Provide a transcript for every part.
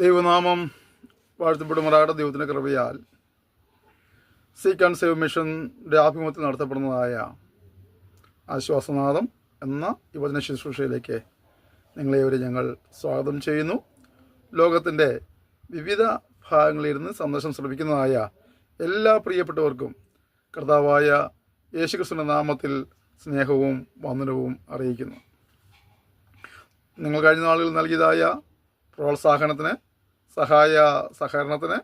ദൈവനാമം വാഴ്ത്തപ്പെടുമാറാകട്ടെ. ദൈവത്തിൻ്റെ കൃപയാൽ സീക്ക് ആൻഡ് സേവ് മിഷൻ്റെ ആഭിമുഖ്യത്തിൽ നടത്തപ്പെടുന്നതായ ആശ്വാസനാദം എന്ന യുവജന ശുശ്രൂഷയിലേക്ക് നിങ്ങളെവരെ ഞങ്ങൾ സ്വാഗതം ചെയ്യുന്നു. ലോകത്തിൻ്റെ വിവിധ ഭാഗങ്ങളിലിരുന്ന് സന്ദേശം ശ്രമിക്കുന്നതായ എല്ലാ പ്രിയപ്പെട്ടവർക്കും കർത്താവായ യേശുക്രിസ്തുവിൻ്റെ നാമത്തിൽ സ്നേഹവും വന്ദനവും അറിയിക്കുന്നു. നിങ്ങൾ കഴിഞ്ഞ നാളുകളിൽ നൽകിയതായ പ്രോത്സാഹനത്തിന്, സഹകരണത്തിന്,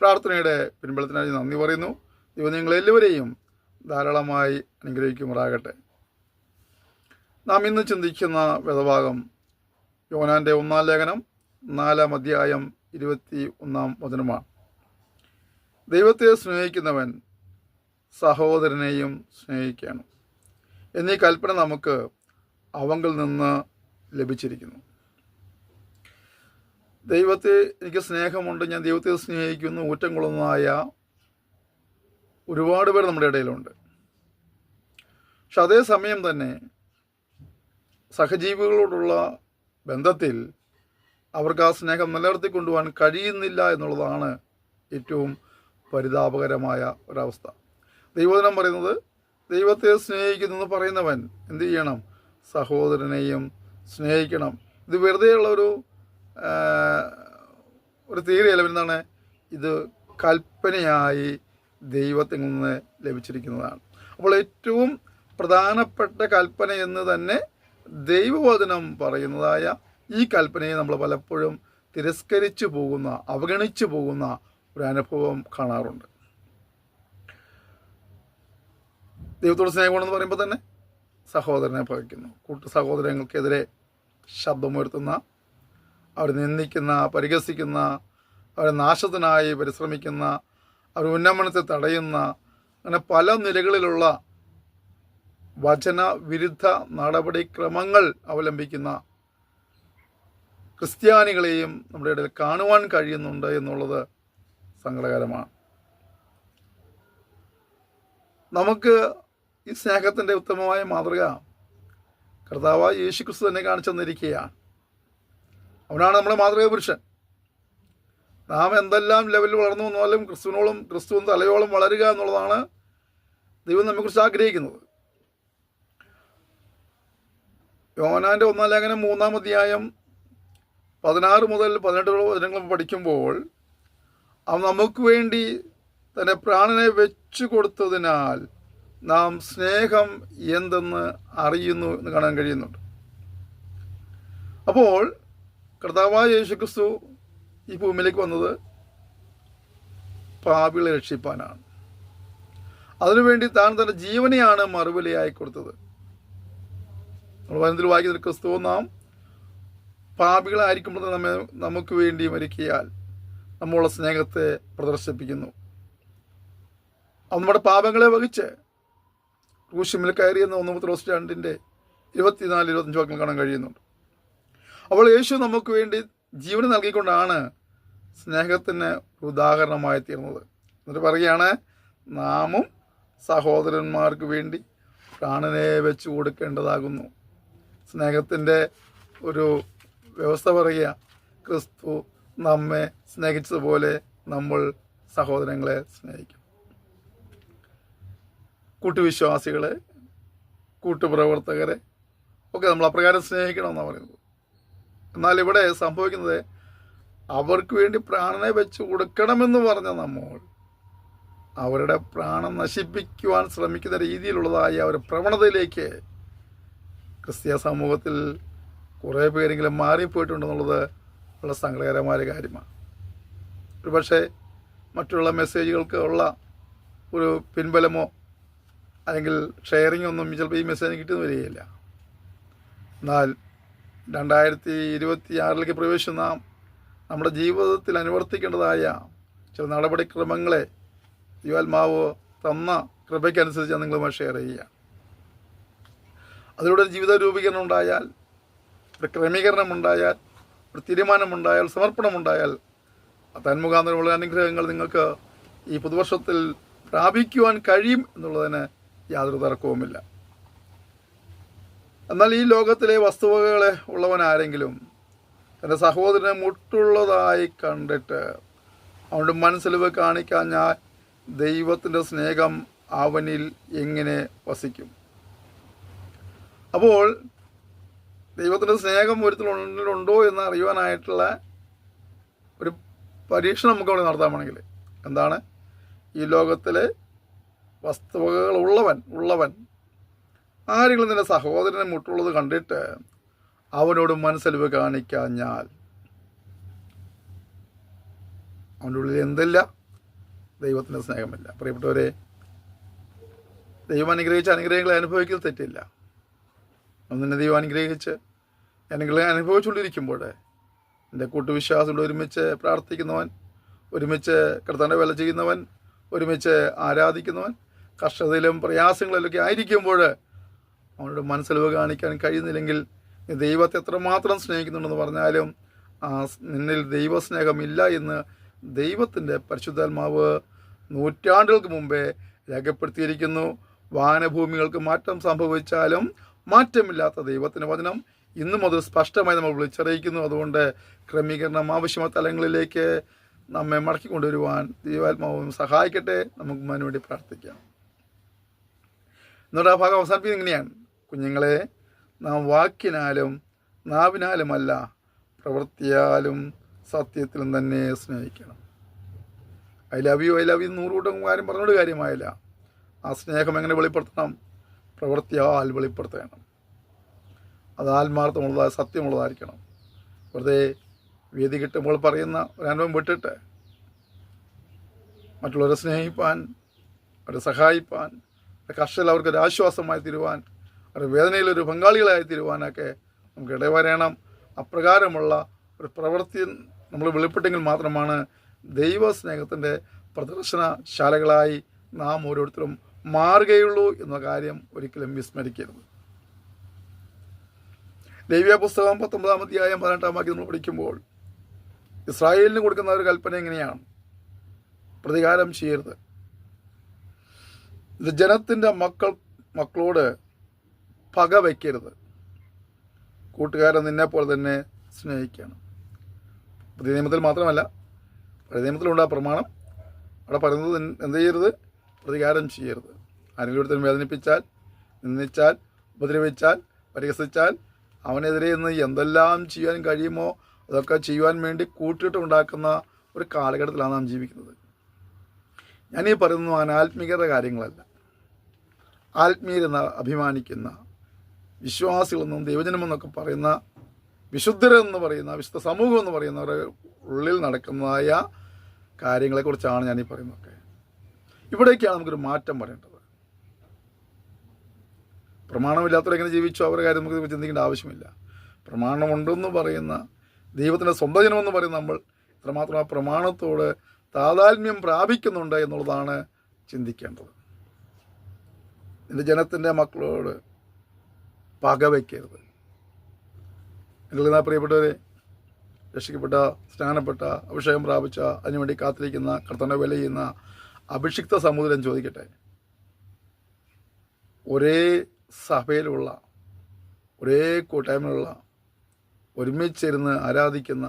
പ്രാർത്ഥനയുടെ പിൻബലത്തിനായി നന്ദി പറയുന്നു. ദൈവം നിങ്ങളെല്ലാവരെയും ധാരാളമായി അനുഗ്രഹിക്കുമാറാകട്ടെ. നാം ഇന്ന് ചിന്തിക്കുന്ന വേദഭാഗം യോഹന്നാന്റെ 1-ാം ലേഖനം 4-ാം അധ്യായം 21-ാം വചനമാണ്. ദൈവത്തെ സ്നേഹിക്കുന്നവൻ സഹോദരനെയും സ്നേഹിക്കണം എന്നീ കൽപ്പന നമുക്ക് അവങ്കിൽ നിന്ന് ലഭിച്ചിരിക്കുന്നു. ദൈവത്തെ എനിക്ക് സ്നേഹമുണ്ട്, ഞാൻ ദൈവത്തെ സ്നേഹിക്കുന്നു, ഊറ്റം കൊള്ളുന്നതായ ഒരുപാട് പേർ നമ്മുടെ ഇടയിലുണ്ട്. പക്ഷെ അതേസമയം തന്നെ സഹജീവികളോടുള്ള ബന്ധത്തിൽ അവർക്ക് ആ സ്നേഹം നിലനിർത്തി കൊണ്ടുപോകാൻ കഴിയുന്നില്ല എന്നുള്ളതാണ് ഏറ്റവും പരിതാപകരമായ ഒരവസ്ഥ. ദൈവവചനം പറയുന്നത് ദൈവത്തെ സ്നേഹിക്കുന്നു എന്ന് പറയുന്നവൻ എന്തു ചെയ്യണം? സഹോദരനെയും സ്നേഹിക്കണം. ഇത് വെറുതെയുള്ള ഒരു തീയതിയല്ല. എന്താണ് ഇത്? കൽപ്പനയായി ദൈവത്തിൽ നിന്ന് ലഭിച്ചിരിക്കുന്നതാണ്. അപ്പോൾ ഏറ്റവും പ്രധാനപ്പെട്ട കൽപ്പന എന്ന് തന്നെ ദൈവവചനം പറയുന്നതായ ഈ കൽപ്പനയെ നമ്മൾ പലപ്പോഴും തിരസ്കരിച്ചു പോകുന്ന, അവഗണിച്ചു പോകുന്ന ഒരു അനുഭവം കാണാറുണ്ട്. ദൈവത്തോട് സ്നേഹമാണെന്ന് പറയുമ്പോൾ തന്നെ സഹോദരനെ പകയ്ക്കുന്നു. സഹോദരങ്ങൾക്കെതിരെ ശബ്ദമുയർത്തുന്ന, അവരെ നിന്ദിക്കുന്ന, പരിഹസിക്കുന്ന, അവരെ നാശത്തിനായി പരിശ്രമിക്കുന്ന, അവർ ഉന്നമനത്തെ തടയുന്ന, അങ്ങനെ പല നിലകളിലുള്ള വചന വിരുദ്ധ നടപടിക്രമങ്ങൾ അവലംബിക്കുന്ന ക്രിസ്ത്യാനികളെയും നമ്മുടെ ഇടയിൽ കാണുവാൻ കഴിയുന്നുണ്ട് എന്നുള്ളത് സങ്കടകരമാണ്. നമുക്ക് ഈ സ്നേഹത്തിൻ്റെ ഉത്തമമായ മാതൃക കർത്താവായ യേശുക്രിസ്തു തന്നെ കാണിച്ചു തന്നിരിക്കുകയാണ്. അവനാണ് നമ്മുടെ മാതൃക പുരുഷൻ. നാം എന്തെല്ലാം ലെവലിൽ വളർന്നു വന്നാലും ക്രിസ്തുവിന് തലയോളം വളരുക എന്നുള്ളതാണ് ദൈവം നമ്മെക്കുറിച്ച് ആഗ്രഹിക്കുന്നത്. യോഹന്നാന്റെ 1-ാം ലേഖനം 3-ാം അധ്യായം 16 മുതൽ 18 വചനങ്ങൾ പഠിക്കുമ്പോൾ അവൻ നമുക്ക് വേണ്ടി തൻ്റെ പ്രാണനെ വെച്ചു കൊടുത്തതിനാൽ നാം സ്നേഹം എന്തെന്ന് അറിയുന്നു എന്ന് കാണാൻ കഴിയുന്നുണ്ട്. അപ്പോൾ കർത്താവായ യേശുക്രിസ്തു ഈ ഭൂമിയിലേക്ക് വന്നത് പാപികളെ രക്ഷിപ്പാനാണ്. അതിനുവേണ്ടി താൻ തൻ്റെ ജീവനെയാണ് മറുവിലയായി കൊടുത്തത്. നമ്മൾ വചനത്തിൽ വായിക്കുന്ന ക്രിസ്തു നാം പാപികളായിരിക്കുമ്പോൾ നമുക്ക് വേണ്ടി മരിക്കയാൽ നമ്മളുടെ സ്നേഹത്തെ പ്രദർശിപ്പിക്കുന്നു. അത് നമ്മുടെ പാപങ്ങളെ വഹിച്ച് ക്രൂശിൽ കയറിയെന്ന് 1 പത്രോസ് 2-ന്റെ 24-25 വാക്യങ്ങൾ കാണാൻ കഴിയുന്നുണ്ട്. അപ്പോൾ യേശു നമുക്ക് വേണ്ടി ജീവൻ നൽകിക്കൊണ്ടാണ് സ്നേഹത്തിന് ഉദാഹരണമായി തീർന്നത്. എന്നിട്ട് പറയുകയാണ്, നാമും സഹോദരന്മാർക്ക് വേണ്ടി പ്രാണനെ വെച്ച് കൊടുക്കേണ്ടതാകുന്നു. സ്നേഹത്തിൻ്റെ ഒരു വ്യവസ്ഥ പറയുക, ക്രിസ്തു നമ്മെ സ്നേഹിച്ചതുപോലെ നമ്മൾ സഹോദരങ്ങളെ സ്നേഹിക്കും. കൂട്ടുവിശ്വാസികളെ, കൂട്ടുപ്രവർത്തകരെ ഒക്കെ നമ്മൾ അപ്രകാരം സ്നേഹിക്കണമെന്നാണ് പറയുന്നത്. എന്നാൽ ഇവിടെ സംഭവിക്കുന്നത് അവർക്ക് വേണ്ടി പ്രാണനെ വെച്ച് കൊടുക്കണമെന്ന് പറഞ്ഞ നമ്മൾ അവരുടെ പ്രാണൻ നശിപ്പിക്കുവാൻ ശ്രമിക്കുന്ന രീതിയിലുള്ളതായ ഒരു പ്രവണതയിലേക്ക് ക്രിസ്തീയ സമൂഹത്തിൽ കുറേ പേരെങ്കിലും മാറിപ്പോയിട്ടുണ്ടെന്നുള്ളത് വളരെ സങ്കടകരമായ കാര്യമാണ്. ഒരു പക്ഷേ മറ്റുള്ള മെസ്സേജുകൾക്ക് ഉള്ള ഒരു പിൻബലമോ അല്ലെങ്കിൽ ഷെയറിങ്ങോ ഒന്നും ചിലപ്പോൾ ഈ മെസ്സേജിന് കിട്ടുന്നു വരികയില്ല. എന്നാൽ 2026 പ്രവേശിച്ച നാം നമ്മുടെ ജീവിതത്തിൽ അനുവർത്തിക്കേണ്ടതായ ചില നടപടിക്രമങ്ങളെ ദൈവാത്മാവ് തന്ന കൃപയ്ക്കനുസരിച്ച് നിങ്ങളുമായി ഷെയർ ചെയ്യുക. അതിലൂടെ ഒരു ജീവിത രൂപീകരണം ഉണ്ടായാൽ, ഒരു ക്രമീകരണമുണ്ടായാൽ, ഒരു തീരുമാനമുണ്ടായാൽ, സമർപ്പണമുണ്ടായാൽ തന്മുഖാന്തരമുള്ള അനുഗ്രഹങ്ങൾ നിങ്ങൾക്ക് ഈ പുതുവർഷത്തിൽ പ്രാപിക്കുവാൻ കഴിയും എന്നുള്ളതിന് യാതൊരു തർക്കവുമില്ല. എന്നാൽ ഈ ലോകത്തിലെ വസ്തുവകകളെ ഉള്ളവനാരെങ്കിലും തൻ്റെ സഹോദരനെ മുട്ടുള്ളതായി കണ്ടിട്ട് അവൻ്റെ മനസ്സിലിവ് കാണിക്കാഞ്ഞാൽ ദൈവത്തിൻ്റെ സ്നേഹം അവനിൽ എങ്ങനെ വസിക്കും? അപ്പോൾ ദൈവത്തിൻ്റെ സ്നേഹം ഒരുത്തിലുണ്ടോ എന്ന് അറിയുവാനായിട്ടുള്ള ഒരു പരീക്ഷണം നമുക്ക് അവിടെ നടത്താമെങ്കിൽ എന്താണ്? ഈ ലോകത്തിലെ വസ്തുവകകൾ ഉള്ളവൻ ആരെങ്കിലും നിന്റെ സഹോദരനെ മുട്ടുള്ളത് കണ്ടിട്ട് അവനോട് മനസ്സലിവ് കാണിക്കാഞ്ഞാൽ അവൻ്റെ ഉള്ളിൽ എന്തില്ല? ദൈവത്തിൻ്റെ സ്നേഹമില്ല. പ്രിയപ്പെട്ടവരെ, ദൈവം അനുഗ്രഹിച്ച അനുഗ്രഹങ്ങളെ അനുഭവിക്കൽ തെറ്റില്ല. ഒന്നിനെ ദൈവം അനുഗ്രഹിച്ച് അനുഗ്രഹങ്ങളെ അനുഭവിച്ചുകൊണ്ടിരിക്കുമ്പോൾ എൻ്റെ കൂട്ടുവിശ്വാസികൾ ഒരുമിച്ച് പ്രാർത്ഥിക്കുന്നവൻ, ഒരുമിച്ച് കർത്താവിൻ്റെ വേല ചെയ്യുന്നവൻ, ഒരുമിച്ച് ആരാധിക്കുന്നവൻ കഷ്ടതയിലും പ്രയാസങ്ങളിലൊക്കെ ആയിരിക്കുമ്പോൾ അവനോട് മനസ്സലിവ് കാണിക്കാൻ കഴിയുന്നില്ലെങ്കിൽ നീ ദൈവത്തെ എത്രമാത്രം സ്നേഹിക്കുന്നുണ്ടെന്ന് പറഞ്ഞാലും നിന്നിൽ ദൈവസ്നേഹമില്ല എന്ന് ദൈവത്തിൻ്റെ പരിശുദ്ധാത്മാവ് നൂറ്റാണ്ടുകൾക്ക് മുമ്പേ രേഖപ്പെടുത്തിയിരിക്കുന്നു. വാനഭൂമികൾക്ക് മാറ്റം സംഭവിച്ചാലും മാറ്റമില്ലാത്ത ദൈവത്തിൻ്റെ വചനം ഇന്നു മുതൽ സ്പഷ്ടമായി നമ്മൾ വിളിച്ചറിയിക്കുന്നു. അതുകൊണ്ട് ക്രമീകരണം ആവശ്യമായ തലങ്ങളിലേക്ക് നമ്മെ മടക്കിക്കൊണ്ടുവരുവാൻ ദൈവാത്മാവും സഹായിക്കട്ടെ. നമുക്ക് അതിനുവേണ്ടി പ്രാർത്ഥിക്കാം. എന്നിട്ട് ആ ഭാഗം അവസാനിപ്പിക്കുന്നത് ഇങ്ങനെയാണ്: കുഞ്ഞുങ്ങളെ, നാം വാക്കിനാലും നാവിനാലുമല്ല പ്രവൃത്തിയാലും സത്യത്തിലും തന്നെ സ്നേഹിക്കണം. ഐ ലവ് യു 100 കൂട്ടം കാര്യം പറഞ്ഞോട് കാര്യമായില്ല. ആ സ്നേഹം എങ്ങനെ വെളിപ്പെടുത്തണം? പ്രവൃത്തിയാൽ വെളിപ്പെടുത്തണം. അത് ആത്മാർത്ഥമുള്ളതായ സത്യമുള്ളതായിരിക്കണം. വെറുതെ വേദി കിട്ടുമ്പോൾ പറയുന്ന ഒരനുഭവം വിട്ടിട്ട് മറ്റുള്ളവരെ സ്നേഹിപ്പാൻ, അവരെ സഹായിപ്പാൻ, കഷ്ടത്തിൽ അവർക്കൊരു ആശ്വാസമായി തീരുവാൻ, അവരുടെ വേദനയിലൊരു പങ്കാളികളായി തീരുവാനൊക്കെ നമുക്ക് ഇടവരണം. അപ്രകാരമുള്ള ഒരു പ്രവൃത്തി നമ്മൾ വെളിപ്പെട്ടെങ്കിൽ മാത്രമാണ് ദൈവസ്നേഹത്തിൻ്റെ പ്രദർശനശാലകളായി നാം ഓരോരുത്തരും മാറുകയുള്ളൂ എന്ന കാര്യം ഒരിക്കലും വിസ്മരിക്കരുത്. ലേവ്യ പുസ്തകം 19-ാം അധ്യായം 18-ാം വാക്യം നമ്മൾ പഠിക്കുമ്പോൾ ഇസ്രായേലിന് കൊടുക്കുന്ന ഒരു കൽപ്പന എങ്ങനെയാണ്? പ്രതികാരം ചെയ്യരുത്. ഇത് ജനത്തിൻ്റെ മക്കളോട് പക വയ്ക്കരുത്. കൂട്ടുകാരൻ നിന്നെപ്പോലെ തന്നെ സ്നേഹിക്കണം. പുതിയ നിയമത്തിൽ മാത്രമല്ല, പഴയ നിയമത്തിലുണ്ട് ആ പ്രമാണം. അവിടെ പറയുന്നത് എന്ത് ചെയ്യരുത്? പ്രതികാരം ചെയ്യരുത്. ആരെങ്കിലും ഒരുത്തൻ വേദനിപ്പിച്ചാൽ, നിന്ദിച്ചാൽ, ഉപദ്രവിച്ചാൽ, പരിഹസിച്ചാൽ അവനെതിരെ നിന്ന് എന്തെല്ലാം ചെയ്യാൻ കഴിയുമോ അതൊക്കെ ചെയ്യുവാൻ വേണ്ടി കൂട്ടിയിട്ടുണ്ടാക്കുന്ന ഒരു കാലഘട്ടത്തിലാണ് നാം ജീവിക്കുന്നത്. ഞാനീ പറയുന്നു അനാത്മികരുടെ കാര്യങ്ങളല്ല. ആത്മീയരെന്ന് അഭിമാനിക്കുന്ന വിശ്വാസികളെന്നും ദൈവജനമെന്നൊക്കെ പറയുന്ന വിശുദ്ധരെന്ന് പറയുന്ന വിശുദ്ധ സമൂഹം എന്ന് പറയുന്നവരുടെ ഉള്ളിൽ നടക്കുന്നതായ കാര്യങ്ങളെക്കുറിച്ചാണ് ഞാനീ പറയുന്നതൊക്കെ. ഇവിടേക്കാണ് നമുക്കൊരു മാറ്റം വരേണ്ടത്. പ്രമാണമില്ലാത്തവരെങ്ങനെ ജീവിച്ചു അവരുടെ കാര്യം നമുക്ക് ചിന്തിക്കേണ്ട ആവശ്യമില്ല. പ്രമാണമുണ്ടെന്ന് പറയുന്ന ദൈവത്തിൻ്റെ സ്വന്തം ജനമെന്ന് പറയുന്ന നമ്മൾ എത്രമാത്രം ആ പ്രമാണത്തോട് താതാത്മ്യം പ്രാപിക്കുന്നുണ്ട് എന്നുള്ളതാണ് ചിന്തിക്കേണ്ടത്. എൻ്റെ ജനത്തിൻ്റെ മക്കളോട് പകവയ്ക്കരുത്. എൻ്റെ പ്രിയപ്പെട്ടവരെ, രക്ഷിക്കപ്പെട്ട, സ്നാനപ്പെട്ട, അഭിഷേകം പ്രാപിച്ച, അതിനുവേണ്ടി കാത്തിരിക്കുന്ന, കർത്തനെ വില ചെയ്യുന്ന അഭിഷിക്ത സമുദ്രം ചോദിക്കട്ടെ, ഒരേ സഭയിലുള്ള, ഒരേ കൂട്ടായ്മയിലുള്ള, ഒരുമിച്ചിരുന്ന് ആരാധിക്കുന്ന,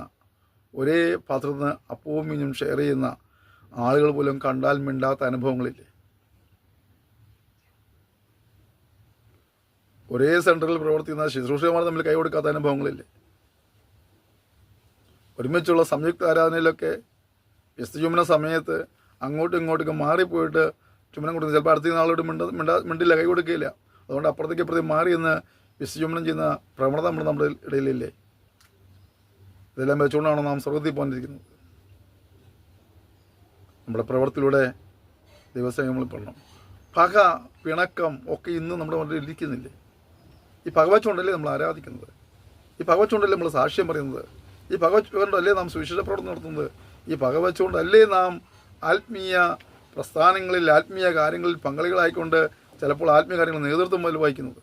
ഒരേ പാത്രത്തിൽ നിന്ന് അപ്പവും മീനും ഷെയർ ചെയ്യുന്ന ആളുകൾ പോലും കണ്ടാൽ മിണ്ടാത്ത അനുഭവങ്ങളില്ലേ? ഒരേ സെൻറ്ററിൽ പ്രവർത്തിക്കുന്ന ശുശ്രൂഷകന്മാർ തമ്മിൽ കൈ കൊടുക്കാത്ത അനുഭവങ്ങളില്ലേ? ഒരുമിച്ചുള്ള സംയുക്ത ആരാധനയിലൊക്കെ വിസ്തുചുമന സമയത്ത് അങ്ങോട്ടും ഇങ്ങോട്ടൊക്കെ മാറിപ്പോയിട്ട് ചുമനം കൊടുക്കുന്ന ചിലപ്പോൾ അടുത്ത ആളോട് മിണ്ടില്ല, കൈ കൊടുക്കുകയില്ല. അതുകൊണ്ട് അപ്പുറത്തേക്ക് മാറി എന്ന് വിസ്തുചുമനം ചെയ്യുന്ന പ്രവണത നമ്മുടെ ഇടയിലില്ലേ? ഇതെല്ലാം വെച്ചുകൊണ്ടാണ് നാം സ്വർഗത്തിൽ പോകാനിരിക്കുന്നത്. നമ്മുടെ പ്രവൃത്തിയിലൂടെ ദൈവസ്നേഹം പെടണം. പക, പിണക്കം ഒക്കെ ഇന്ന് നമ്മുടെ മുന്നിൽ ഇരിക്കുന്നില്ലേ? ഈ പക വെച്ചുകൊണ്ടല്ലേ നമ്മൾ ആരാധിക്കുന്നത്? ഈ പക വെച്ചുകൊണ്ടല്ലേ നമ്മൾ സാക്ഷ്യം പറയുന്നത്? ഈ പക വെച്ചുകൊണ്ടല്ലേ നാം സുവിശേഷ പ്രവർത്തനം നടത്തുന്നത്? ഈ പക വെച്ചുകൊണ്ടല്ലേ നാം ആത്മീയ പ്രസ്ഥാനങ്ങളിൽ, ആത്മീയ കാര്യങ്ങളിൽ പങ്കാളികളായിക്കൊണ്ട് ചിലപ്പോൾ ആത്മീയ കാര്യങ്ങൾ നേതൃത്വം മുതൽ വഹിക്കുന്നത്?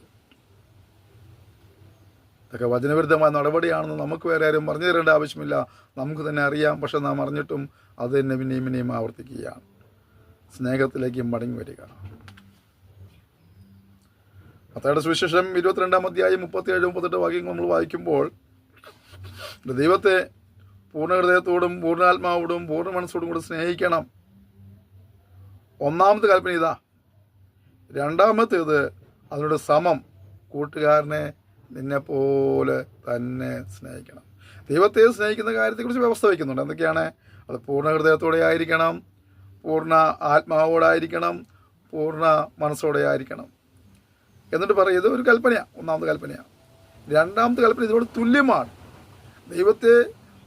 ഇതൊക്കെ വചനവിരുദ്ധമായ നടപടിയാണെന്ന് നമുക്ക് വേറെ ആരും പറഞ്ഞു തരേണ്ട ആവശ്യമില്ല. നമുക്ക് തന്നെ അറിയാം. പക്ഷെ നാം അറിഞ്ഞിട്ടും അത് തന്നെ പിന്നെയും ആവർത്തിക്കുകയാണ്. സ്നേഹത്തിലേക്ക് മടങ്ങി വരിക. മത്തായിയുടെ സുവിശേഷം 22-ാം അധ്യായം 37-38 വാക്യങ്ങൾ നമ്മൾ വായിക്കുമ്പോൾ ദൈവത്തെ പൂർണ്ണ ഹൃദയത്തോടും പൂർണ്ണാത്മാവോടും പൂർണ്ണ മനസ്സോടും കൂടി സ്നേഹിക്കണം. ഒന്നാമത്തെ കൽപ്പന ഇതാ. രണ്ടാമത്തേത് അതിനോട് സമം കൂട്ടുകാരനെ നിന്നെപ്പോലെ തന്നെ സ്നേഹിക്കണം. ദൈവത്തെ സ്നേഹിക്കുന്ന കാര്യത്തെക്കുറിച്ച് വ്യവസ്ഥ വയ്ക്കുന്നുണ്ട്. എന്തൊക്കെയാണ്? അത് പൂർണ്ണ ഹൃദയത്തോടെ ആയിരിക്കണം, പൂർണ്ണ ആത്മാവോടായിരിക്കണം, പൂർണ്ണ മനസ്സോടെ ആയിരിക്കണം. എന്നിട്ട് പറയും ഇത് ഒരു കൽപ്പനയാണ്, ഒന്നാമത്തെ കൽപ്പനയാണ്. രണ്ടാമത്തെ കൽപ്പന ഇതിനോട് തുല്യമാണ്. ദൈവത്തെ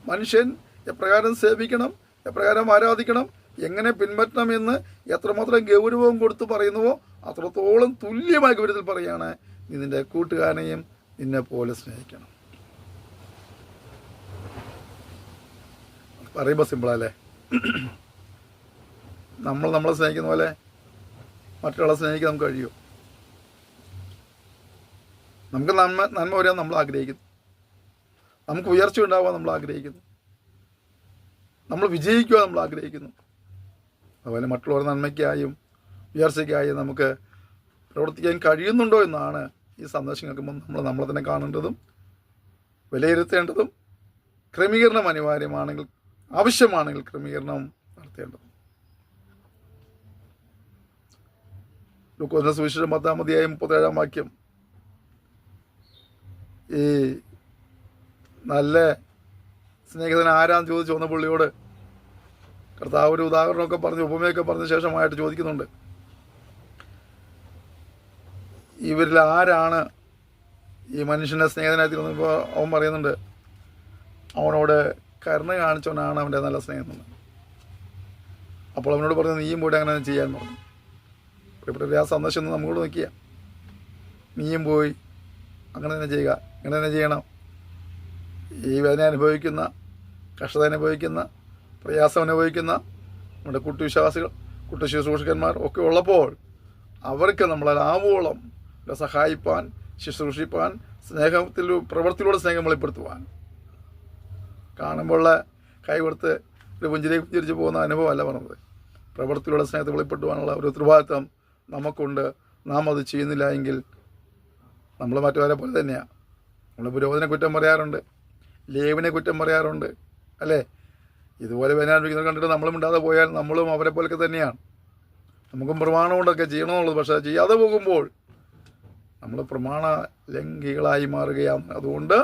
മനുഷ്യൻ എപ്രകാരം സേവിക്കണം, എപ്രകാരം ആരാധിക്കണം, എങ്ങനെ പിൻപറ്റണം എന്ന് എത്രമാത്രം ഗൗരവം കൊടുത്ത് പറയുന്നുവോ അത്രത്തോളം തുല്യമായ ഗൗരവത്തിൽ പറയുകയാണ്, നീ നിൻ്റെ കൂട്ടുകാരനെയും നിന്നെ പോലെ സ്നേഹിക്കണം. പറയുമ്പോൾ സിമ്പിളല്ലേ? നമ്മളെ സ്നേഹിക്കുന്ന പോലെ മറ്റൊരാളെ സ്നേഹിക്കാൻ നമുക്ക് കഴിയുമോ? നമുക്ക് നന്മ വരാൻ നമ്മൾ ആഗ്രഹിക്കുന്നു, നമുക്ക് ഉയർച്ച ഉണ്ടാവാൻ നമ്മൾ ആഗ്രഹിക്കുന്നു, നമ്മൾ വിജയിക്കുക നമ്മൾ ആഗ്രഹിക്കുന്നു. അതുപോലെ മറ്റുള്ളവർ നന്മയ്ക്കായും ഉയർച്ചയ്ക്കായും നമുക്ക് പ്രവർത്തിക്കാൻ കഴിയുന്നുണ്ടോ എന്നാണ് ഈ സന്ദേശം കേൾക്കുമ്പോൾ നമ്മളെ തന്നെ കാണേണ്ടതും വിലയിരുത്തേണ്ടതും. ക്രമീകരണം അനിവാര്യമാണെങ്കിൽ, ആവശ്യമാണെങ്കിൽ ക്രമീകരണം നടത്തേണ്ടതും. ലൂക്കോസിന്റെ സുവിശേഷം 10-ാം അധ്യായം 37-ാം വാക്യം. ഈ നല്ല സ്നേഹിതൻ ആരാന്ന് ചോദിച്ചു വന്ന പുള്ളിയോട് കർത്താവ് ഒരു ഉദാഹരണമൊക്കെ പറഞ്ഞ് ഉപമയൊക്കെ പറഞ്ഞ ശേഷമായിട്ട് ചോദിക്കുന്നുണ്ട്, ഇവരിൽ ആരാണ് ഈ മനുഷ്യൻ്റെ സ്നേഹിതനായി തീർന്നപ്പോൾ അവൻ പറയുന്നുണ്ട്, അവനോട് കരുണ കാണിച്ചവനാണ് അവൻ്റെ നല്ല സ്നേഹിതൻ. അപ്പോൾ അവനോട് പറഞ്ഞു, നീയും പോയി അങ്ങനെ ചെയ്യാൻ പറഞ്ഞു. പ്രിയപ്പെട്ട ആ സന്ദേശം ഒന്ന് നമ്മോട് നോക്കിയ, നീയും പോയി അങ്ങനെ തന്നെ ചെയ്യുക, അങ്ങനെ തന്നെ ചെയ്യണം. ഈ വേദന അനുഭവിക്കുന്ന, കഷ്ടത അനുഭവിക്കുന്ന, പ്രയാസം അനുഭവിക്കുന്ന നമ്മുടെ കുട്ടിവിശ്വാസികൾ, കുട്ടിശുശ്രൂഷകന്മാർ ഒക്കെ ഉള്ളപ്പോൾ അവർക്ക് നമ്മളാവോളം സഹായിപ്പാൻ, ശുശ്രൂഷിപ്പാൻ, സ്നേഹത്തിൽ പ്രവൃത്തിയിലൂടെ സ്നേഹം വെളിപ്പെടുത്തുവാൻ, കാണുമ്പോൾ കൈ കൊടുത്ത് ഒരു പുഞ്ചിരിക്ക് പുഞ്ചിരിച്ച് പോകുന്ന അനുഭവമല്ല പറഞ്ഞത്. പ്രവൃത്തിയിലൂടെ സ്നേഹത്തെ വെളിപ്പെടുത്തുവാനുള്ള ഒരു ഉത്തരവാദിത്വം നമുക്കുണ്ട്. നാം അത് ചെയ്യുന്നില്ല എങ്കിൽ നമ്മൾ മറ്റവരെ പോലെ തന്നെയാണ്. നമ്മൾ പുരോഹിതനെ കുറ്റം പറയാറുണ്ട്, ലേവിനെ കുറ്റം പറയാറുണ്ട്, അല്ലേ? ഇതുപോലെ വേദനാനുഭവിക്കുന്നത് കണ്ടിട്ട് നമ്മളും ഇണ്ടാതെ പോയാൽ നമ്മളും അവരെ പോലൊക്കെ തന്നെയാണ്. നമുക്കും പ്രമാണം കൊണ്ടൊക്കെ ചെയ്യണമെന്നുള്ളത്, പക്ഷേ ചെയ്യാതെ പോകുമ്പോൾ നമ്മൾ പ്രമാണ ലംഘികളായി മാറുകയാണ്. അതുകൊണ്ട്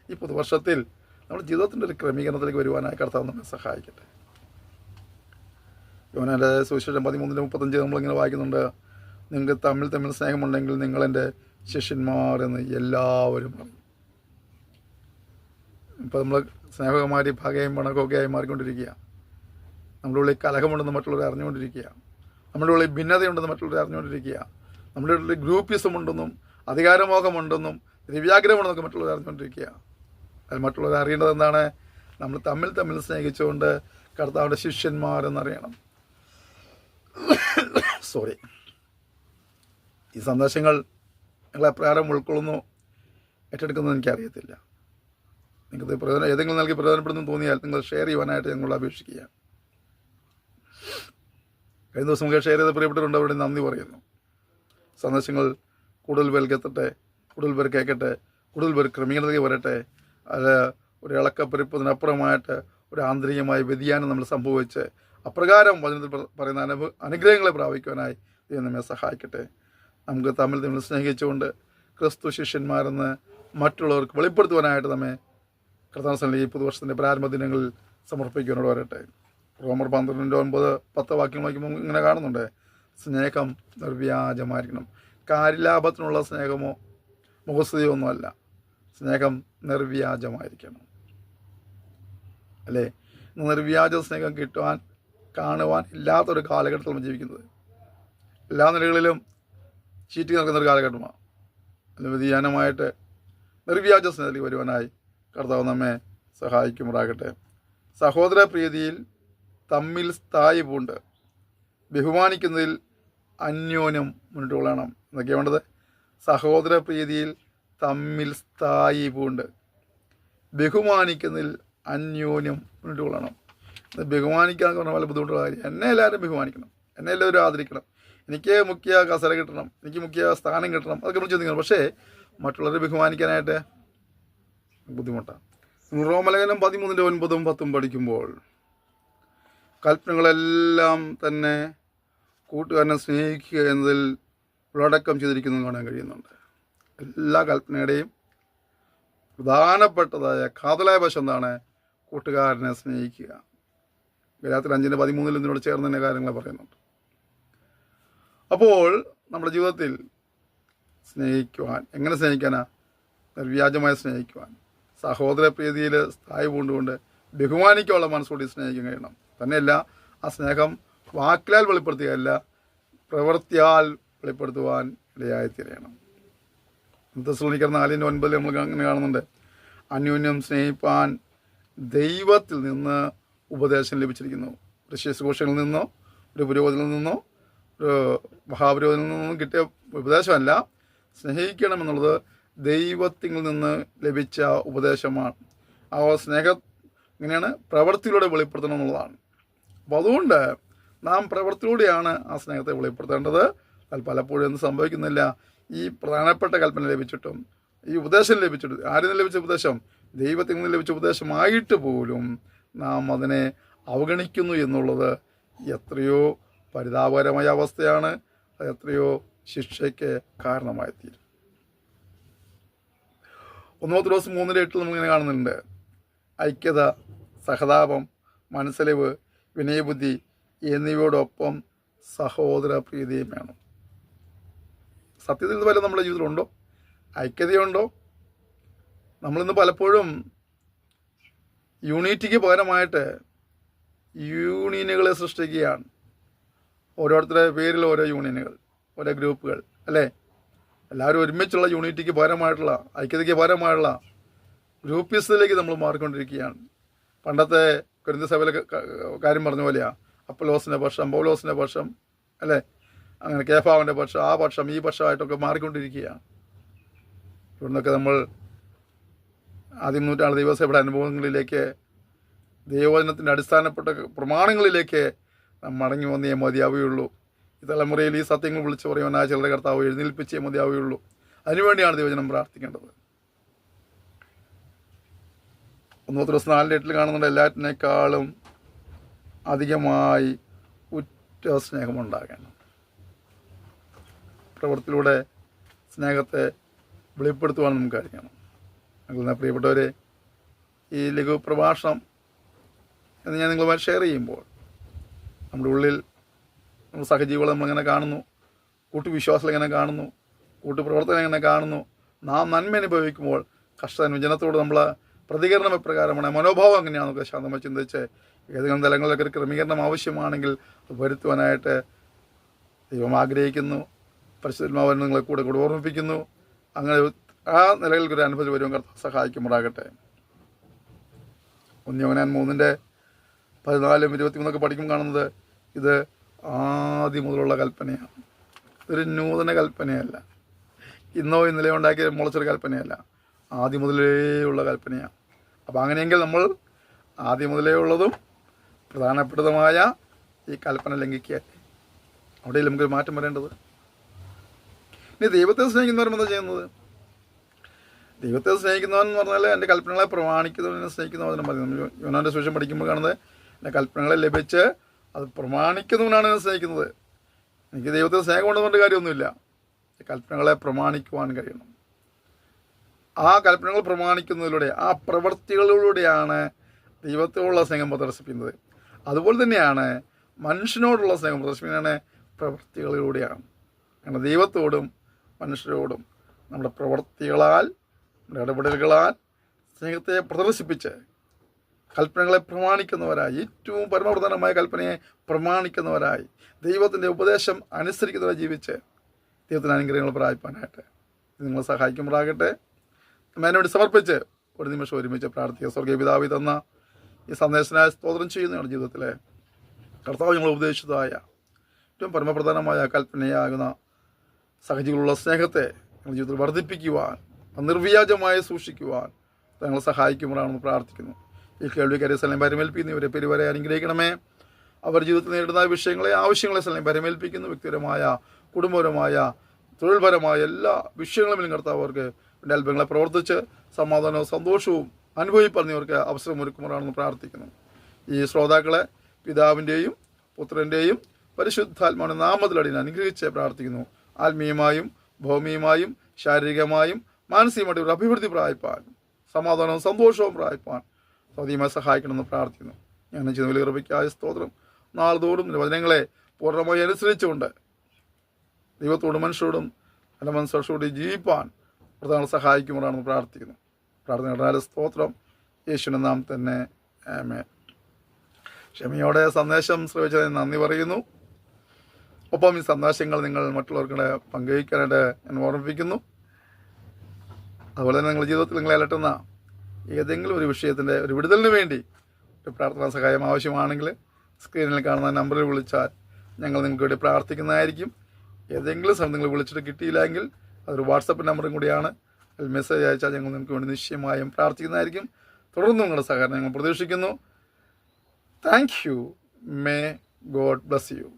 ഈ പുതുവർഷത്തിൽ നമ്മുടെ ജീവിതത്തിൻ്റെ ഒരു ക്രമീകരണത്തിലേക്ക് വരുവാനായി കർത്താവ് നമ്മെ സഹായിക്കട്ടെ. യോഹന്നാന്റെ സുവിശേഷം 13:35 നമ്മളിങ്ങനെ വായിക്കുന്നുണ്ട്, നിങ്ങൾക്ക് തമ്മിൽ സ്നേഹമുണ്ടെങ്കിൽ നിങ്ങളെൻ്റെ ശിഷ്യന്മാർ എന്ന് എല്ലാവരും പറയും. ഇപ്പോൾ നമ്മൾ സ്നേഹകുമാരി ഭാഗയും പണക്കമൊക്കെ ആയി മാറിക്കൊണ്ടിരിക്കുക. നമ്മുടെ ഉള്ളിൽ കലഹമുണ്ടെന്ന് മറ്റുള്ളവർ അറിഞ്ഞുകൊണ്ടിരിക്കുക. നമ്മുടെ ഉള്ളിൽ ഭിന്നതയുണ്ടെന്ന് മറ്റുള്ളവർ അറിഞ്ഞുകൊണ്ടിരിക്കുക. നമ്മുടെ ഉള്ളിൽ ഗ്രൂപ്പിസം ഉണ്ടെന്നും അധികാരമോഹമുണ്ടെന്നും ദിവ്യാഗ്രഹമുണ്ടെന്നൊക്കെ മറ്റുള്ളവർ അറിഞ്ഞുകൊണ്ടിരിക്കുക. അത് മറ്റുള്ളവർ അറിയേണ്ടത് എന്താണ്? നമ്മൾ തമ്മിൽ സ്നേഹിച്ചുകൊണ്ട് കർത്താവിൻ്റെ ശിഷ്യന്മാരെന്നറിയണം. ഈ സന്ദേശങ്ങൾ നിങ്ങൾ എപ്രകാരം ഉൾക്കൊള്ളുന്നു, ഏറ്റെടുക്കുന്നത് എനിക്കറിയത്തില്ല. നിങ്ങൾക്ക് ഏതെങ്കിലും നൽകി പ്രയോജനപ്പെടുന്നു തോന്നിയാൽ നിങ്ങൾ ഷെയർ ചെയ്യുവാനായിട്ട് ഞങ്ങളോട് അപേക്ഷിക്കുക. കഴിഞ്ഞ ദിവസം നമുക്ക് ഷെയർ ചെയ്ത പ്രിയപ്പെട്ടവരുണ്ട്, അവരുടെ നന്ദി പറയുന്നു. സന്ദേശങ്ങൾ കൂടുതൽ പേർക്ക് എത്തട്ടെ, കൂടുതൽ പേർ കേൾക്കട്ടെ, കൂടുതൽ പേർ ക്രമീകരണത്തിലേക്ക് വരട്ടെ. അത് ഒരു ഇളക്കപ്പെരുപ്പതിനപ്പുറമായിട്ട് ഒരു ആന്തരികമായ വ്യതിയാനം നമ്മൾ സംഭവിച്ച് അപ്രകാരം വചനത്തിൽ പറയുന്ന അനുഗ്രഹങ്ങളെ പ്രാപിക്കുവാനായി ദൈവം നമ്മെ സഹായിക്കട്ടെ. നമുക്ക് തമ്മിൽ സ്നേഹിച്ചുകൊണ്ട് ക്രിസ്തു ശിഷ്യന്മാരെന്ന് മറ്റുള്ളവർക്ക് വെളിപ്പെടുത്തുവാനായിട്ട് നമ്മെ കർത്താവ് ഈ പുതുവർഷത്തിൻ്റെ പ്രാരംഭ ദിനങ്ങളിൽ സമർപ്പിക്കുവാനോട് വരട്ടെ. റോമർ 12:9-10 വാക്യങ്ങൾ വായിക്കുമ്പോൾ ഇങ്ങനെ കാണുന്നുണ്ട്, സ്നേഹം നിർവ്യാജമായിരിക്കണം. കാര്യലാഭത്തിനുള്ള സ്നേഹമോ മുഖസ്തുതിയോ ഒന്നുമല്ല, സ്നേഹം നിർവ്യാജമായിരിക്കണം. അല്ലേ? നിർവ്യാജ സ്നേഹം കാണുവാൻ ഇല്ലാത്തൊരു കാലഘട്ടത്തിൽ നമ്മൾ ജീവിക്കുന്നത്. എല്ലാ നിലകളിലും ചീറ്റി നടക്കുന്നൊരു കാലഘട്ടമാണ്. അതിന് വ്യതിയാനമായിട്ട് നിർവ്യാജ സ്നേഹത്തിലേക്ക് വരുവാനായി കർത്താവ് നമ്മെ സഹായിക്കുമാറാകട്ടെ. സഹോദര പ്രീതിയിൽ തമ്മിൽ സ്ഥായി പൂണ്ട് ബഹുമാനിക്കുന്നതിൽ അന്യോന്യം മുന്നോട്ട് കൊള്ളണം. എന്നൊക്കെയാണ് വേണ്ടത്. സഹോദര പ്രീതിയിൽ തമ്മിൽ സ്ഥായി പൂണ്ട് ബഹുമാനിക്കുന്നതിൽ അന്യോന്യം മുന്നോട്ട് കൊള്ളണം. ബഹുമാനിക്കുക എന്ന് പറഞ്ഞാൽ വളരെ ബുദ്ധിമുട്ടുള്ള കാര്യം. എന്നെ എല്ലാവരും ബഹുമാനിക്കണം, എന്നെ എല്ലാവരും ആദരിക്കണം, എനിക്ക് മുഖ്യ കസര കിട്ടണം, എനിക്ക് മുഖ്യ സ്ഥാനം കിട്ടണം, അതൊക്കെ നമ്മൾ ചിന്തിക്കണം. പക്ഷേ മറ്റുള്ളവരെ ബഹുമാനിക്കാനായിട്ട് ബുദ്ധിമുട്ടാണ്. റോമലേഖനം 13:9-10 പഠിക്കുമ്പോൾ കൽപ്പനകളെല്ലാം തന്നെ കൂട്ടുകാരനെ സ്നേഹിക്കുക എന്നതിൽ ഉള്ളടക്കം ചെയ്തിരിക്കുന്നു കാണാൻ കഴിയുന്നുണ്ട്. എല്ലാ കൽപ്പനയുടെയും പ്രധാനപ്പെട്ടതായ കാതലായ വശം എന്താണ്? കൂട്ടുകാരനെ സ്നേഹിക്കുക. ഗലാത്യർ 5:13 ഇതിനോട് ചേർന്ന് തന്നെ കാര്യങ്ങൾ പറയുന്നുണ്ട്. അപ്പോൾ നമ്മുടെ ജീവിതത്തിൽ സ്നേഹിക്കുവാൻ, എങ്ങനെ സ്നേഹിക്കാനാ? നിർവ്യാജമായി സ്നേഹിക്കുവാൻ, സഹോദര പ്രീതിയിൽ സ്ഥായി കൊണ്ടുകൊണ്ട് ബഹുമാനിക്കാനുള്ള മനസ്സോടി സ്നേഹിക്കാൻ കഴിയണം. തന്നെയല്ല, ആ സ്നേഹം വാക്കിലാൽ വെളിപ്പെടുത്തുകയല്ല, പ്രവൃത്തിയാൽ വെളിപ്പെടുത്തുവാൻ ഇടയായിത്തീരണം. തെസ്സലോനിക്കർ 4:9 നമ്മൾ അങ്ങനെ കാണുന്നുണ്ട്. അന്യോന്യം സ്നേഹിപ്പാൻ ദൈവത്തിൽ നിന്ന് ഉപദേശം ലഭിച്ചിരിക്കുന്നു. ഒരു ശുശ്രൂഷകളിൽ നിന്നോ ഒരു പുരോഗതിയിൽ നിന്നോ ഒരു മഹാപുരോഗതിയിൽ നിന്നും കിട്ടിയ ഉപദേശമല്ല. സ്നേഹിക്കണമെന്നുള്ളത് ദൈവത്തിൽ നിന്ന് ലഭിച്ച ഉപദേശമാണ്. ആ സ്നേഹം ഇങ്ങനെയാണ് പ്രവൃത്തിയിലൂടെ വെളിപ്പെടുത്തണം എന്നുള്ളതാണ്. അപ്പോൾ അതുകൊണ്ട് നാം പ്രവൃത്തിയിലൂടെയാണ് ആ സ്നേഹത്തെ വെളിപ്പെടുത്തേണ്ടത്. അത് പലപ്പോഴും ഒന്നും സംഭവിക്കുന്നില്ല. ഈ പ്രധാനപ്പെട്ട കൽപ്പന ലഭിച്ചിട്ടും ഈ ഉപദേശം ലഭിച്ചിട്ടും, ആരിൽ നിന്ന് ലഭിച്ച ഉപദേശം? ദൈവത്തിൽ നിന്ന് ലഭിച്ച ഉപദേശമായിട്ട് പോലും നാം അതിനെ അവഗണിക്കുന്നു എന്നുള്ളത് എത്രയോ പരിതാപകരമായ അവസ്ഥയാണ്. അത് എത്രയോ ശിക്ഷയ്ക്ക് കാരണമായിത്തീരും. 1 പത്രോസ് 3:8 നമ്മളിങ്ങനെ കാണുന്നുണ്ട്. ഐക്യത, സഹതാപം, മനസ്സലിവ്, വിനയബുദ്ധി എന്നിവയോടൊപ്പം സഹോദര പ്രീതിയും വേണം. സത്യത്തിൽ ഇത് വല്ല നമ്മുടെ ജീവിതത്തിലുണ്ടോ? ഐക്യതയുണ്ടോ? നമ്മളിന്ന് പലപ്പോഴും യൂണിറ്റിക്ക് പകരമായിട്ട് യൂണിയനുകളെ സൃഷ്ടിക്കുകയാണ്. ഓരോരുത്തരുടെ പേരിൽ ഓരോ യൂണിയനുകൾ, ഓരോ ഗ്രൂപ്പുകൾ, അല്ലേ? എല്ലാവരും ഒരുമിച്ചുള്ള യൂണിറ്റിക്ക് പകരമായിട്ടുള്ള, ഐക്യതയ്ക്ക് പകരമായിട്ടുള്ള ഗ്രൂപ്പിസത്തിലേക്ക് നമ്മൾ മാറിക്കൊണ്ടിരിക്കുകയാണ്. പണ്ടത്തെ കൊരിന്ത്യർ സഭയിലെ കാര്യം പറഞ്ഞ പോലെയാണ്. അപ്പൊല്ലോസിൻ്റെ പക്ഷം, പൗലോസിൻ്റെ പക്ഷം, അല്ലേ? അങ്ങനെ കേഫാവിൻ്റെ പക്ഷം, ആ പക്ഷം, ഈ പക്ഷമായിട്ടൊക്കെ മാറിക്കൊണ്ടിരിക്കുകയാണ്. ഇവിടുന്നൊക്കെ നമ്മൾ ആദ്യം നൂറ്റാണ്ട് ദൈവസഭയുടെ അനുഭവങ്ങളിലേക്ക്, ദൈവവചനത്തിൻ്റെ അടിസ്ഥാനപ്പെട്ട പ്രമാണങ്ങളിലേക്ക് മടങ്ങി വന്നേ മതിയാവുകയുള്ളൂ. ഈ തലമുറയിൽ ഈ സത്യങ്ങൾ വിളിച്ചു പറയുവാനായ ചിലരുടെ കർത്താവ് എഴുന്നേൽപ്പിച്ചേ മതിയാവുകയുള്ളൂ. അതിനുവേണ്ടിയാണ് ദൈവജനം പ്രാർത്ഥിക്കേണ്ടത്. 1 പത്രോസ് 4:8 കാണുന്നുണ്ട്. എല്ലാറ്റിനേക്കാളും അധികമായി ഉറ്റ സ്നേഹമുണ്ടാകണം. പ്രവൃത്തിയിലൂടെ സ്നേഹത്തെ വെളിപ്പെടുത്തുവാൻ നമുക്ക് കഴിയണം. എന്നാൽ പ്രിയപ്പെട്ടവരെ, ഈ ലഘു പ്രഭാഷണം എന്ന് ഞാൻ നിങ്ങളുമായി ഷെയർ ചെയ്യുമ്പോൾ നമ്മുടെ ഉള്ളിൽ നമ്മൾ സഹജീവികളെ നമ്മളിങ്ങനെ കാണുന്നു, കൂട്ടുവിശ്വാസം എങ്ങനെ കാണുന്നു, കൂട്ടുപ്രവർത്തനം എങ്ങനെ കാണുന്നു. നാം നന്മ അനുഭവിക്കുമ്പോൾ കഷ്ടജനത്തോട് നമ്മൾ പ്രതികരണം എപ്രകാരമാണ്, മനോഭാവം എങ്ങനെയാണെന്നൊക്കെ ശാന്തമായി ചിന്തിച്ച് ഏതെങ്കിലും തലങ്ങളിലൊക്കെ ഒരു ക്രമീകരണം ആവശ്യമാണെങ്കിൽ വരുത്തുവാനായിട്ട് ദൈവം ആഗ്രഹിക്കുന്നു. പരിശുദ്ധാത്മാവ് നിങ്ങളെ കൂടെ ഓർമ്മിപ്പിക്കുന്നു. അങ്ങനെ ആ നിലകൾക്ക് ഒരു അനുഭവം വരുവാൻ കർത്താവ് സഹായിക്കുമാറാകട്ടെ. 1 യോഹന്നാൻ 3:14-23 പഠിക്കും കാണുന്നത് ഇത് ആദ്യം മുതലുള്ള കൽപ്പനയാണ്. ഇതൊരു നൂതന കൽപ്പനയല്ല, ഇന്നോ ഇന്നലെയോ ഉണ്ടാക്കിയ മുളച്ചൊരു കൽപ്പനയല്ല, ആദ്യം മുതലേ ഉള്ള കൽപ്പനയാണ്. അപ്പോൾ അങ്ങനെയെങ്കിൽ നമ്മൾ ആദ്യം മുതലേ ഉള്ളതും പ്രധാനപ്പെട്ടതുമായ ഈ കൽപ്പന ലംഘിക്കുക, അവിടെ നമുക്ക് മാറ്റം വരേണ്ടത്. ഇനി ദൈവത്തെ സ്നേഹിക്കുന്നവരും എന്താ ചെയ്യുന്നത്? ദൈവത്തെ സ്നേഹിക്കുന്നവൻ എന്ന് പറഞ്ഞാൽ എൻ്റെ കൽപ്പനകളെ പ്രമാണിക്കുന്നവനെ സ്നേഹിക്കുന്നവനും മതി. നമ്മൾ യോഹന്നാന്റെ സുവിശേഷം പഠിക്കുമ്പോൾ കാണുന്നത് എൻ്റെ കൽപ്പനകളെ ലഭിച്ച് അത് പ്രമാണിക്കുന്നവനാണ് എന്നെ സ്നേഹിക്കുന്നത്. എനിക്ക് ദൈവത്തെ സ്നേഹം കൊണ്ടുകൊണ്ട് കാര്യമൊന്നുമില്ല. കൽപ്പനകളെ പ്രമാണിക്കുവാൻ കഴിയണം. ആ കൽപ്പനകൾ പ്രമാണിക്കുന്നതിലൂടെ, ആ പ്രവൃത്തികളിലൂടെയാണ് ദൈവത്തോടുള്ള സ്നേഹം പ്രദർശിപ്പിക്കുന്നത്. അതുപോലെ തന്നെയാണ് മനുഷ്യനോടുള്ള സ്നേഹം പ്രദർശിപ്പിക്കുന്നത് പ്രവൃത്തികളിലൂടെയാണ്. കാരണം ദൈവത്തോടും മനുഷ്യരോടും നമ്മുടെ പ്രവൃത്തികളാൽ, നമ്മുടെ ഇടപെടലുകളാൽ സ്നേഹത്തെ പ്രദർശിപ്പിച്ച് കൽപ്പനകളെ പ്രമാണിക്കുന്നവരായി, ഏറ്റവും പരമപ്രധാനമായ കൽപ്പനയെ പ്രമാണിക്കുന്നവരായി, ദൈവത്തിൻ്റെ ഉപദേശം അനുസരിക്കുന്നവരായി ജീവിച്ച് ദൈവത്തിന് അനുഗ്രഹങ്ങൾ പ്രാപിപ്പാനായിട്ട് ഇത് നിങ്ങളെ സഹായിക്കുമ്പോഴാകട്ടെ. അതിനുവേണ്ടി സമർപ്പിച്ച് ഒരു നിമിഷം ഒരുമിച്ച് പ്രാർത്ഥിക്കുക. സ്വർഗീയ പിതാവേ തന്ന ഈ സന്ദേശത്തിനായി സ്തോത്രം ചെയ്യുന്നതാണ്. ജീവിതത്തിലെ കർത്താവ് ഞങ്ങൾ ഉപദേശിച്ചതായ ഏറ്റവും പരമപ്രധാനമായ കൽപ്പനയാകുന്ന സഹജീവികളുള്ള സ്നേഹത്തെ ഞങ്ങളുടെ ജീവിതത്തിൽ വർദ്ധിപ്പിക്കുവാൻ, നിർവ്യാജമായി സൂക്ഷിക്കുവാൻ ഞങ്ങൾ സഹായിക്കുമ്പോഴാണെന്ന് പ്രാർത്ഥിക്കുന്നു. ഈ കേൾവിക്കാരെ സ്ഥലം പരമേൽപ്പിക്കുന്നവരെ പെരുവരെ അനുഗ്രഹിക്കണമേ. അവർ ജീവിതത്തിൽ നേരിടുന്ന വിഷയങ്ങളെ, ആവശ്യങ്ങളെ സ്ഥലം പരമേൽപ്പിക്കുന്നു. വ്യക്തിപരമായ, കുടുംബപരമായ, തൊഴിൽപരമായ എല്ലാ വിഷയങ്ങളും കർത്താവ് അവർക്ക് വേണ്ട അത്ഭുതങ്ങളെ പ്രവർത്തിച്ച് സമാധാനവും സന്തോഷവും അനുഭവിപ്പറഞ്ഞവർക്ക് അവസരമൊരുക്കുമാറാണെന്ന് പ്രാർത്ഥിക്കുന്നു. ഈ ശ്രോതാക്കളെ പിതാവിൻ്റെയും പുത്രൻ്റെയും പരിശുദ്ധാത്മാവിൻ്റെ നാമത്തിലടിയിൽ അനുഗ്രഹിച്ച് പ്രാർത്ഥിക്കുന്നു. ആത്മീയമായും ഭൗമികമായും ശാരീരികമായും മാനസികമായിട്ട് ഒരു അഭിവൃദ്ധി പ്രാപിപ്പാൻ, സമാധാനവും സന്തോഷവും പ്രാപിപ്പാൻ സൗദീയമായി സഹായിക്കണമെന്ന് പ്രാർത്ഥിക്കുന്നു. ഞാൻ ചെയ്യുന്ന വലിയ കൃപയ്ക്കായ സ്തോത്രം. നാളത്തോടും വചനങ്ങളെ പൂർണ്ണമായി അനുസരിച്ചുകൊണ്ട് ദൈവത്തോടും മനുഷ്യരോടും നല്ല മനസ്സോടുകൂടി ജീവിപ്പാൻ പ്രധാന സഹായിക്കുമ്പോഴാണെന്ന് പ്രാർത്ഥിക്കുന്നു. പ്രാർത്ഥന സ്തോത്രം യേശുവിൻ്റെ നാം തന്നെ ആമേൻ. ക്ഷമയോടെ സന്ദേശം ശ്രമിച്ചതിന് നന്ദി പറയുന്നു. ഒപ്പം ഈ സന്ദേശങ്ങൾ നിങ്ങൾ മറ്റുള്ളവർക്കിടെ പങ്കുവയ്ക്കാനായിട്ട് ഞാൻ ഓർമ്മിപ്പിക്കുന്നു. അതുപോലെ തന്നെ നിങ്ങളുടെ ജീവിതത്തിൽ നിങ്ങളെ അലട്ടുന്ന ഏതെങ്കിലും ഒരു വിഷയത്തിൻ്റെ ഒരു വിടുതലിന് വേണ്ടി ഒരു പ്രാർത്ഥനാ സഹായം ആവശ്യമാണെങ്കിൽ സ്ക്രീനിൽ കാണുന്ന നമ്പറിൽ വിളിച്ചാൽ ഞങ്ങൾ നിങ്ങൾക്ക് വേണ്ടി പ്രാർത്ഥിക്കുന്നതായിരിക്കും. ഏതെങ്കിലും സമയം നിങ്ങൾ വിളിച്ചിട്ട് കിട്ടിയില്ലെങ്കിൽ അതൊരു വാട്സപ്പ് നമ്പറും കൂടിയാണ്. അതിൽ മെസ്സേജ് അയച്ചാൽ ഞങ്ങൾ നിങ്ങൾക്ക് വേണ്ടി നിശ്ചയമായും പ്രാർത്ഥിക്കുന്നതായിരിക്കും. തുടർന്ന് നിങ്ങളുടെ സഹകരണം ഞങ്ങൾ പ്രതീക്ഷിക്കുന്നു. Thank you. May God bless you.